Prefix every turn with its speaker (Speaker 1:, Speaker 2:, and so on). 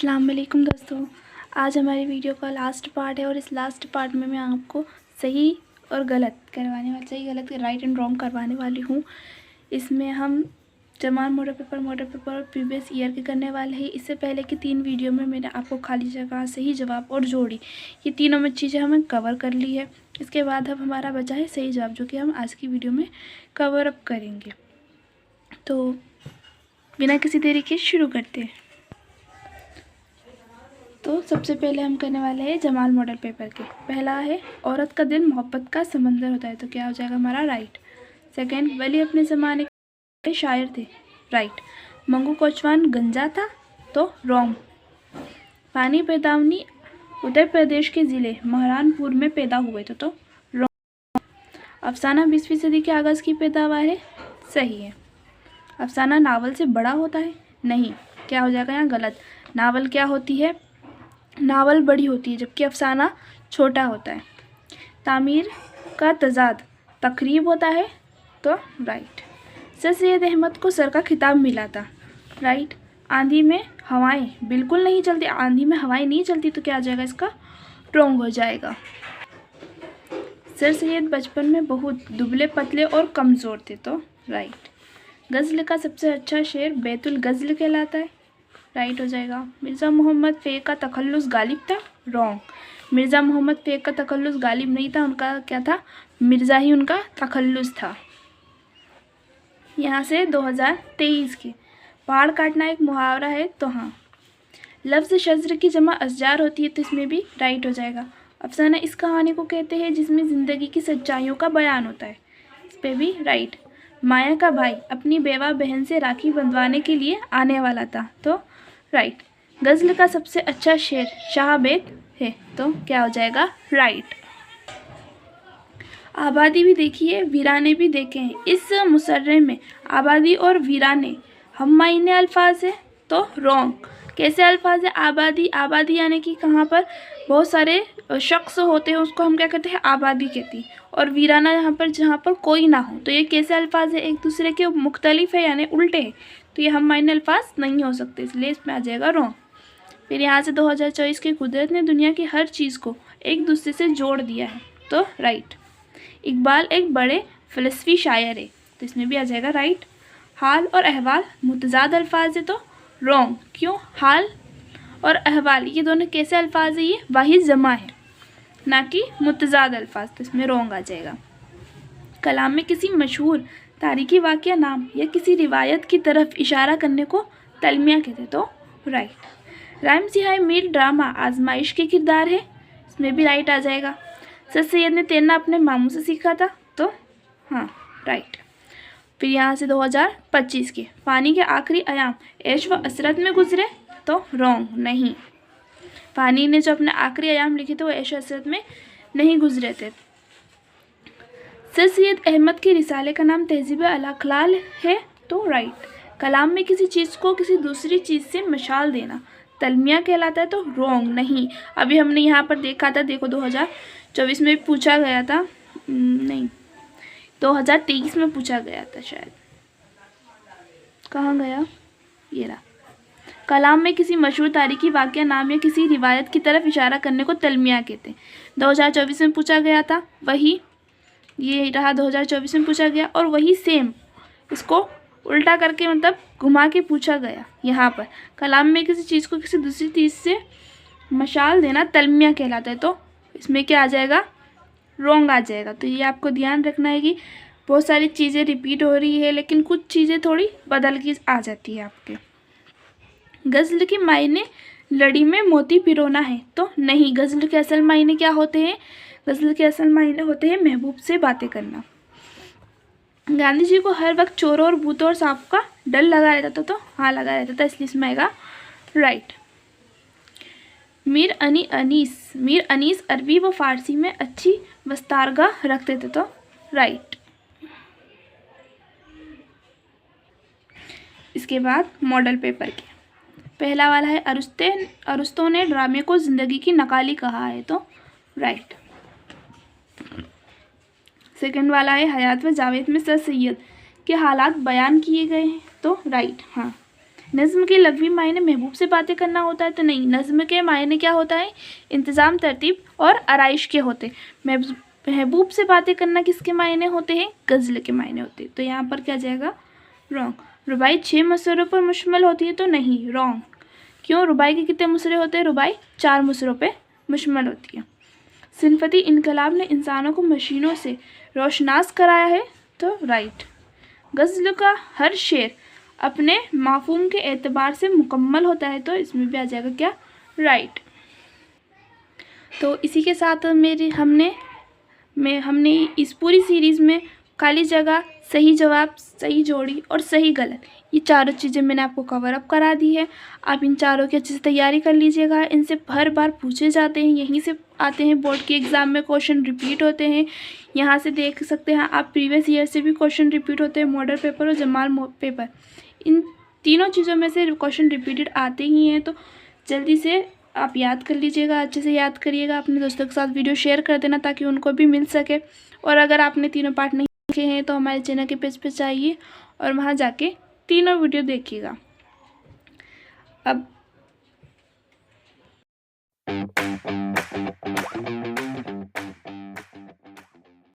Speaker 1: अस्सलाम वालेकुम दोस्तों। आज हमारी वीडियो का लास्ट पार्ट है और इस लास्ट पार्ट में मैं आपको सही और गलत करवाने वाली राइट एंड रॉन्ग करवाने वाली हूँ। इसमें हम जमाल मॉडल पेपर और प्रीवियस ईयर के करने वाले हैं। इससे पहले की 3 वीडियो में मैंने आपको खाली जगह, सही जवाब और जोड़ी, ये तीनों में चीज़ें हमें कवर कर ली है। इसके बाद अब हमारा बचा है सही जवाब, जो कि हम आज की वीडियो में कवर अप करेंगे। तो बिना किसी देरी के शुरू करते हैं। तो सबसे पहले हम करने वाले हैं जमाल मॉडल पेपर के। पहला है औरत का दिल मोहब्बत का समंदर होता है, तो क्या हो जाएगा हमारा राइट। सेकंड, वली अपने ज़माने के शायर थे, राइट। मंगू कोचवान गंजा था, तो रॉन्ग। पानी पैदावनी उत्तर प्रदेश के ज़िले महरानपुर में पैदा हुए थे, तो रॉन्ग। अफसाना 20वीं सदी के आगाज़ की पैदावार है, सही है। अफसाना नावल से बड़ा होता है, नहीं। क्या हो जाएगा यहाँ गलत। नावल क्या होती है, नावल बड़ी होती है जबकि अफसाना छोटा होता है। तामीर का तजाद तकरीब होता है, तो राइट। सर सैयद अहमद को सर का खिताब मिला था, राइट। आंधी में हवाएं बिल्कुल नहीं चलती, आंधी में हवाएं नहीं चलती, तो क्या आ जाएगा इसका रॉन्ग हो जाएगा। सर सैयद बचपन में बहुत दुबले पतले और कमज़ोर थे, तो राइट। गज़ल का सबसे अच्छा शेर बैतुल गज़ल कहलाता है, राइट हो जाएगा। मिर्ज़ा मोहम्मद फ़ैज़ का तखल्लुस गालिब था, रॉन्ग। मिर्ज़ा मोहम्मद फ़ैज़ का तखल्लुस गालिब नहीं था, उनका क्या था, मिर्ज़ा ही उनका तखल्लुस था। यहाँ से 2023 के। पहाड़ काटना एक मुहावरा है, तो हाँ। लफ्ज़ शज्र की जमा अशजार होती है, तो इसमें भी राइट हो जाएगा। अफसाना इस कहानी को कहते हैं जिसमें ज़िंदगी की सच्चाइयों का बयान होता है, इस पर भी राइट। माया का भाई अपनी बेवा बहन से राखी बंधवाने के लिए आने वाला था, तो राइट। गज़ल का सबसे अच्छा शेर शाहबेद है, तो क्या हो जाएगा राइट। आबादी भी देखिए, वीराने भी देखे हैं। इस मुसर्रे में आबादी और वीराने हम मायने अल्फाज है, तो रॉन्ग। कैसे अल्फाज है आबादी, आबादी यानी कि कहाँ पर बहुत सारे शख्स होते हैं, उसको हम क्या कहते हैं, आबादी कहती हैं। और वीराना यहाँ पर जहाँ पर कोई ना हो, तो ये कैसे अल्फाज है, एक दूसरे के मुख्तलिफ है यानी उल्टे हैं, तो ये हम मायने अल्फाज नहीं हो सकते, इसलिए इसमें आ जाएगा रॉन्ग। फिर यहाँ से 2024 के कुदरत ने दुनिया की हर चीज़ को एक दूसरे से जोड़ दिया है, तो राइट। इकबाल एक बड़े फ़लस्फ़ी शायर है, तो इसमें भी आ जाएगा राइट। हाल और अहवाल मुतज़ाद अल्फाज है, तो रॉन्ग। क्यों, हाल और अहवाल ये दोनों कैसे अल्फाज है, ये वाहिद जमा है ना कि मुतज़ाद अल्फाज, तो इसमें रॉन्ग आ जाएगा। कलाम में किसी मशहूर तारीखी वाक़या नाम या किसी रिवायत की तरफ इशारा करने को तलमिया कहते, तो right. Rhyme Sihai Mir drama आजमाइश के किरदार है, इसमें भी राइट आ जाएगा। सर सैयद ने तैरना अपने मामू से सीखा था, तो हाँ राइट। फिर यहाँ से 2025 के। पानी के आखिरी अयाम ऐश व असरत में गुजरे, तो रॉन्ग, नहीं। पानी ने जो अपने आखिरी अयाम लिखे थे वो ऐश व असरत में नहीं गुजरे थे। सर सैयद अहमद के रिसाले का नाम तहज़ीब अल अखलाल है, तो राइट। कलाम में किसी चीज़ को किसी दूसरी चीज़ से मशाल देना तलमिया कहलाता है, तो रॉन्ग, नहीं। अभी हमने यहाँ पर देखा था, देखो 2024 में पूछा गया था, नहीं 2023 में पूछा गया था शायद, कहाँ गया, ये रहा। कलाम में किसी मशहूर तारीखी वाक़या नाम या किसी रिवायत की तरफ इशारा करने को तलमिया कहते हैं, 2024 में पूछा गया था, वही ये रहा 2024 में पूछा गया, और वही सेम इसको उल्टा करके मतलब घुमा के पूछा गया। यहाँ पर कलाम में किसी चीज़ को किसी दूसरी चीज़ से मशाल देना तलमिया कहलाता है, तो इसमें क्या आ जाएगा, रॉन्ग आ जाएगा। तो ये आपको ध्यान रखना है कि बहुत सारी चीज़ें रिपीट हो रही है, लेकिन कुछ चीज़ें थोड़ी बदल के आ जाती है आपके। गज़ल के मायने लड़ी में मोती पिरोना है, तो नहीं। गज़ल के असल मायने क्या होते हैं, गज़ल के असल मायने होते हैं महबूब से बातें करना। गांधी जी को हर वक्त चोरों और भूतों और सांप का डर लगा रहता था, तो हाँ लगा रहता था, इसलिए इसमें आएगा राइट। मीर अनीस अरबी व फारसी में अच्छी वस्तारगाह रखते थे, तो राइट। इसके बाद मॉडल पेपर के। पहला वाला है अरुस्तु ने ड्रामे को ज़िंदगी की नकाली कहा है, तो राइट। सेकंड वाला है हयात व जावेद में सर सैयद के हालात बयान किए गए हैं, तो राइट, हाँ। नज़्म के लफ्ज़ी मायने महबूब से बातें करना होता है तो नहीं, नज़्म के मायने क्या होता है, इंतज़ाम, तरतीब और आराइश के होते। महबूब से बातें करना किसके मायने होते हैं, गज़ल के मायने होते हैं। तो यहाँ पर क्या जाएगा, रॉन्ग। रुबाई 6 मुसरों पर मुश्तमिल होती है तो नहीं, रॉन्ग। क्यों, रुबाई के कितने मुसरे होते हैं, रुबाई 4 मुसरों पर मुश्तमिल होती है। सिनफती इनकलाब ने इंसानों को मशीनों से रोशनास कराया है तो राइट। गज़ल का हर शेर अपने माफूम के एतबार से मुकम्मल होता है तो इसमें भी आ जाएगा क्या, राइट। तो इसी के साथ हमने इस पूरी सीरीज़ में खाली जगह, सही जवाब, सही जोड़ी और सही गलत, ये चारों चीज़ें मैंने आपको कवर अप करा दी है। आप इन चारों की अच्छे से तैयारी कर लीजिएगा। इनसे हर बार पूछे जाते हैं, यहीं से आते हैं, बोर्ड के एग्ज़ाम में क्वेश्चन रिपीट होते हैं। यहाँ से देख सकते हैं आप, प्रीवियस ईयर से भी क्वेश्चन रिपीट होते हैं, मॉडल पेपर और जमाल पेपर, इन तीनों चीज़ों में से क्वेश्चन रिपीटेड आते ही हैं। तो जल्दी से आप याद कर लीजिएगा, अच्छे से याद करिएगा, अपने दोस्तों के साथ वीडियो शेयर कर देना ताकि उनको भी मिल सके। और अगर आपने तीनों पार्ट नहीं देखे हैं तो हमारे चैनल के पेज पे जाइए और वहाँ जाके तीनों वीडियो देखिएगा। अब